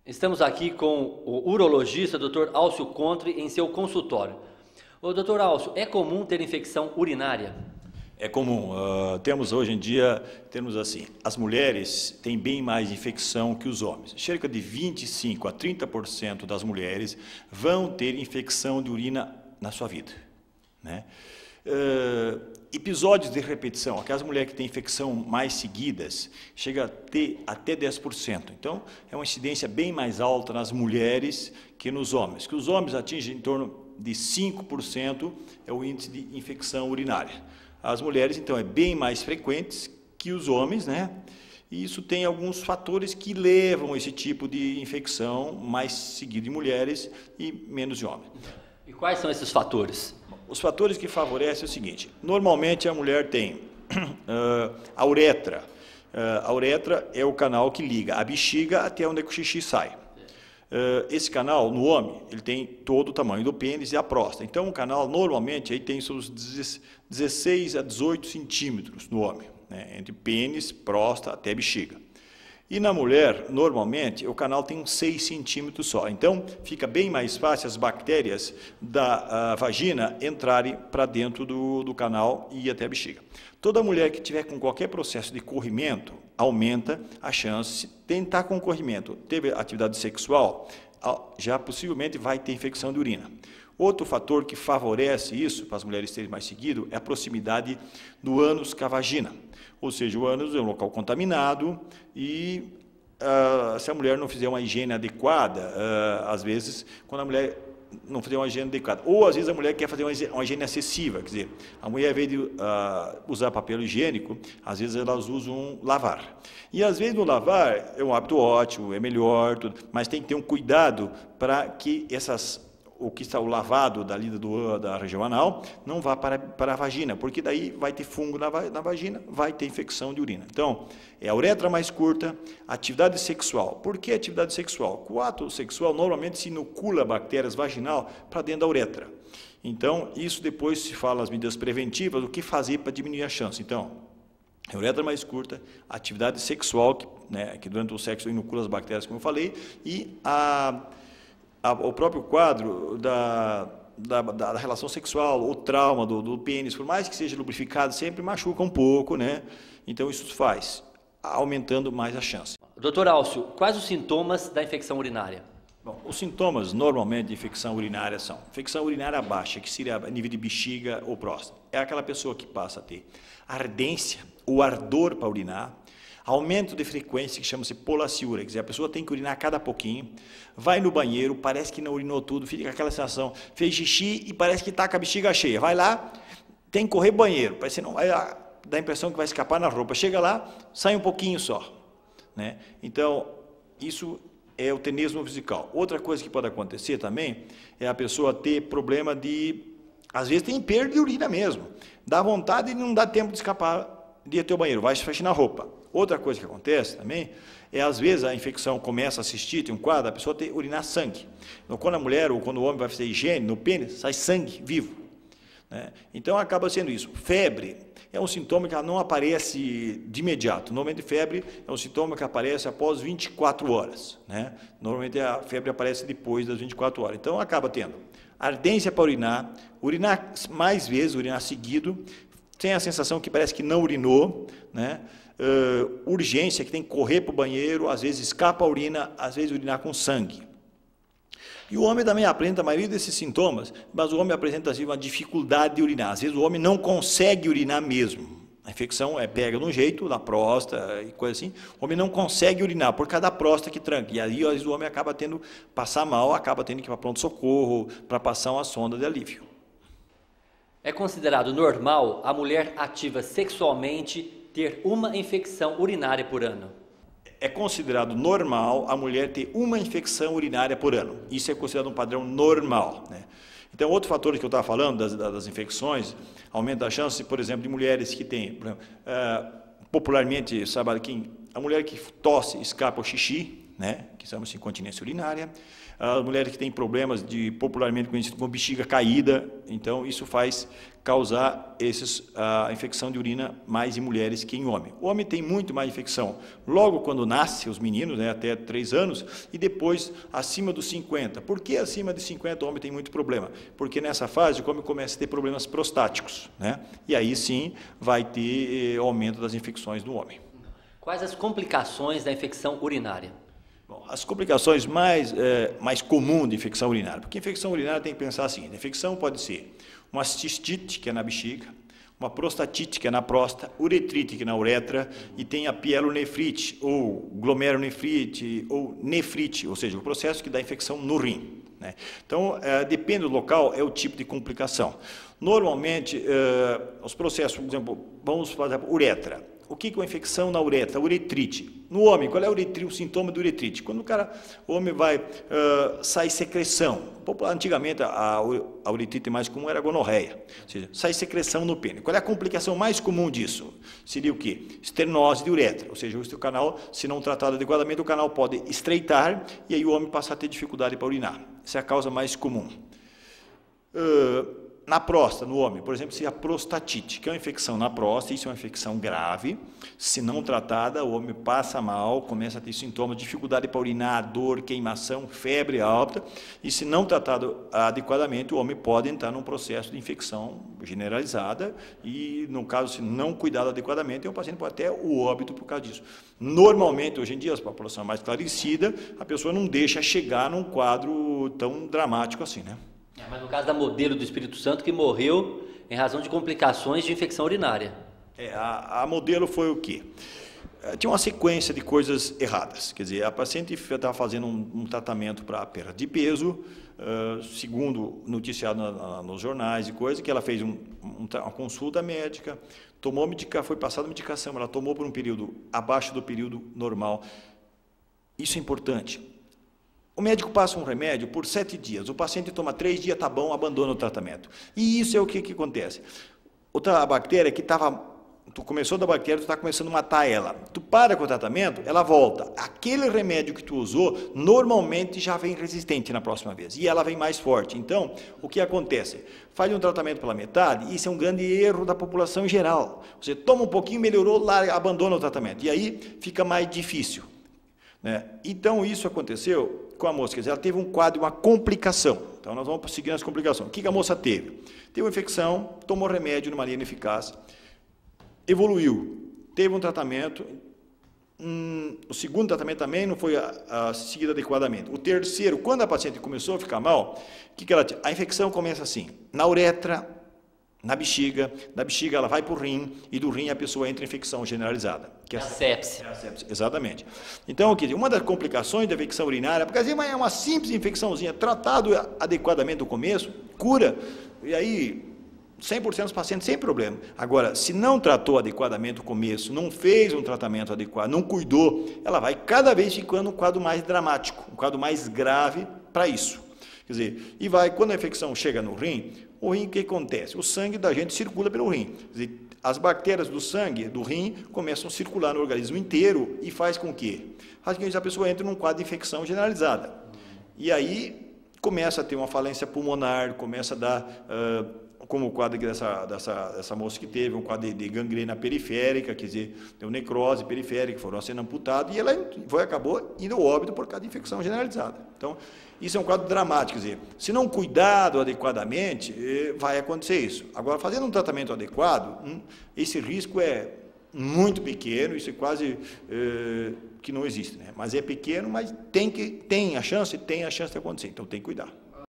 Estamos aqui com o urologista Dr. Alcio Contre em seu consultório. Ô, Dr. Alcio, é comum ter infecção urinária? É comum. Temos hoje em dia, assim, as mulheres têm bem mais infecção que os homens. Cerca de 25 a 30% das mulheres vão ter infecção de urina na sua vida, né? Episódios de repetição, aquelas mulheres que têm infecção mais seguidas, chega a ter até 10%. Então, é uma incidência bem mais alta nas mulheres que nos homens. Que os homens atingem em torno de 5% é o índice de infecção urinária. As mulheres, então, é bem mais frequentes que os homens, né? E isso tem alguns fatores que levam a esse tipo de infecção mais seguido em mulheres e menos em homens. E quais são esses fatores? Os fatores que favorecem é o seguinte: normalmente a mulher tem a uretra. A uretra é o canal que liga a bexiga até onde o xixi sai. Esse canal, no homem, ele tem todo o tamanho do pênis e a próstata. Então, o canal, normalmente, aí tem seus 16 a 18 centímetros no homem, né, entre pênis, próstata até bexiga. E na mulher, normalmente, o canal tem uns 6 centímetros só. Então, fica bem mais fácil as bactérias da vagina entrarem para dentro do canal e ir até a bexiga. Toda mulher que tiver com qualquer processo de corrimento, aumenta a chance de tentar com corrimento. Teve atividade sexual, já possivelmente vai ter infecção de urina. Outro fator que favorece isso, para as mulheres terem mais seguido, é a proximidade do ânus com a vagina. Ou seja, o ânus é um local contaminado e se a mulher não fizer uma higiene adequada, às vezes, quando a mulher não fizer uma higiene adequada, ou às vezes a mulher quer fazer uma higiene excessiva, quer dizer, a mulher, ao invés de usar papel higiênico, às vezes elas usam lavar. E às vezes no lavar é um hábito ótimo, é melhor, tudo, mas tem que ter um cuidado para que o que está o lavado da região anal não vá para a vagina, porque daí vai ter fungo na vagina, vai ter infecção de urina. Então, é a uretra mais curta, atividade sexual. Por que atividade sexual? O ato sexual normalmente se inocula bactérias vaginal para dentro da uretra. Então, isso depois se fala as medidas preventivas, o que fazer para diminuir a chance. Então, a uretra mais curta, atividade sexual, que durante o sexo inocula as bactérias, como eu falei, e o próprio quadro da relação sexual, o trauma do pênis, por mais que seja lubrificado, sempre machuca um pouco, né? Então, isso faz, aumentando mais a chance. Dr. Alcio, quais os sintomas da infecção urinária? Bom, os sintomas, normalmente, de infecção urinária são infecção urinária baixa, que seria a nível de bexiga ou próstata. É aquela pessoa que passa a ter ardência, o ardor para urinar, aumento de frequência, que chama-se polaciúria, quer dizer, a pessoa tem que urinar a cada pouquinho, vai no banheiro, parece que não urinou tudo, fica com aquela sensação, fez xixi e parece que está com a bexiga cheia, vai lá, tem que correr banheiro, parece que não vai, dá a impressão que vai escapar na roupa, chega lá, sai um pouquinho só, né? Então, isso é o tenesmo vesical. Outra coisa que pode acontecer também é a pessoa ter problema às vezes tem perda de urina mesmo, dá vontade e não dá tempo de escapar de ir até o banheiro, vai se fechar na roupa. Outra coisa que acontece também é, às vezes, a infecção começa a assistir, tem um quadro, a pessoa tem que urinar sangue. Então, quando a mulher ou quando o homem vai fazer higiene, no pênis, sai sangue vivo, né? Então, acaba sendo isso. Febre é um sintoma que ela não aparece de imediato. Normalmente, febre é um sintoma que aparece após 24 horas, né? Normalmente, a febre aparece depois das 24 horas. Então, acaba tendo ardência para urinar mais vezes, urinar seguido, tem a sensação que parece que não urinou, né? Urgência, que tem que correr para o banheiro, às vezes escapa a urina, às vezes urinar com sangue. E o homem também apresenta a maioria desses sintomas, mas o homem apresenta assim, uma dificuldade de urinar. Às vezes o homem não consegue urinar mesmo. A infecção pega de um jeito, na próstata e coisa assim. O homem não consegue urinar por causa da próstata que tranca. E aí, às vezes, o homem acaba tendo passar mal, acaba tendo que ir para pronto-socorro para passar uma sonda de alívio. É considerado normal a mulher ativa sexualmente ter uma infecção urinária por ano? É considerado normal a mulher ter uma infecção urinária por ano. Isso é considerado um padrão normal, né? Então, outro fator que eu estava falando das infecções, aumenta a chance, por exemplo, de mulheres que têm, por exemplo, popularmente, sabe, a mulher que tosse, escapa o xixi, né, que chama-se incontinência urinária, as mulheres que têm problemas popularmente conhecido como bexiga caída, então isso faz causar a infecção de urina mais em mulheres que em homem. O homem tem muito mais infecção logo quando nasce, os meninos, né, até 3 anos, e depois acima dos 50. Por que acima de 50 o homem tem muito problema? Porque nessa fase o homem começa a ter problemas prostáticos, né, e aí sim vai ter aumento das infecções do homem. Quais as complicações da infecção urinária? Bom, as complicações mais comuns de infecção urinária, porque infecção urinária tem que pensar assim, a infecção pode ser uma cistite, que é na bexiga, uma prostatite, que é na próstata, uretrite, que é na uretra, e tem a pielonefrite, ou glomerulonefrite, ou nefrite, ou seja, o processo que dá infecção no rim, né? Então, depende do local, é o tipo de complicação. Normalmente, os processos, por exemplo, vamos fazer uretra. O que é uma infecção na uretra? Uretrite. No homem, qual é o sintoma de uretrite? Quando o homem vai, sai secreção. Antigamente, a uretrite mais comum era a gonorreia. Ou seja, sai secreção no pênis. Qual é a complicação mais comum disso? Seria o quê? Estenose de uretra. Ou seja, o canal, se não tratado adequadamente, o canal pode estreitar e aí o homem passa a ter dificuldade para urinar. Essa é a causa mais comum. Na próstata, no homem, por exemplo, se a prostatite, que é uma infecção na próstata, isso é uma infecção grave, se não tratada, o homem passa mal, começa a ter sintomas, dificuldade para urinar, dor, queimação, febre alta, e se não tratado adequadamente, o homem pode entrar num processo de infecção generalizada, e no caso, se não cuidado adequadamente, o paciente pode até o óbito por causa disso. Normalmente, hoje em dia, a população é mais esclarecida, a pessoa não deixa chegar num quadro tão dramático assim, né? Mas no caso da modelo do Espírito Santo, que morreu em razão de complicações de infecção urinária. A modelo foi o quê? Tinha uma sequência de coisas erradas. Quer dizer, a paciente estava fazendo um tratamento para perda de peso, segundo noticiado nos jornais e coisa, que ela fez uma consulta médica, foi passada medicação, ela tomou por um período abaixo do período normal. Isso é importante. O médico passa um remédio por 7 dias, o paciente toma 3 dias, está bom, abandona o tratamento. E isso é o que acontece. A bactéria que tu começou da bactéria, tu está começando a matar ela. Tu para com o tratamento, ela volta. Aquele remédio que tu usou, normalmente já vem resistente na próxima vez. E ela vem mais forte. Então, o que acontece? Faz um tratamento pela metade, e isso é um grande erro da população em geral. Você toma um pouquinho, melhorou, larga, abandona o tratamento. E aí fica mais difícil, né? Então, isso aconteceu com a moça, quer dizer, ela teve um quadro, uma complicação. Então, nós vamos seguir as complicações. O que a moça teve? Teve uma infecção, tomou remédio numa linha ineficaz, evoluiu, teve um tratamento, o segundo tratamento também não foi seguido adequadamente. O terceiro, quando a paciente começou a ficar mal, a infecção começa assim, na uretra, na bexiga, da bexiga ela vai para o rim, e do rim a pessoa entra em infecção generalizada. Que é a sepse. É a sepse, exatamente. Então, uma das complicações da infecção urinária, porque às vezes é uma simples infecçãozinha, tratado adequadamente no começo, cura, e aí 100% dos pacientes sem problema. Agora, se não tratou adequadamente no começo, não fez um tratamento adequado, não cuidou, ela vai cada vez ficando um quadro mais dramático, um quadro mais grave para isso. Quer dizer, quando a infecção chega no rim, o rim, o que acontece? O sangue da gente circula pelo rim. Quer dizer, as bactérias do sangue, do rim, começam a circular no organismo inteiro e faz com que a pessoa entre num quadro de infecção generalizada. E aí começa a ter uma falência pulmonar, começa a dar, como o quadro dessa moça que teve, um quadro de gangrena periférica, quer dizer, deu necrose periférica, foram sendo amputados, e ela acabou indo ao óbito por causa de infecção generalizada. Então, isso é um quadro dramático, quer dizer, se não cuidado adequadamente, vai acontecer isso. Agora, fazendo um tratamento adequado, esse risco é muito pequeno, isso é quase que não existe, né? Mas é pequeno, mas tem a chance de acontecer, então tem que cuidar.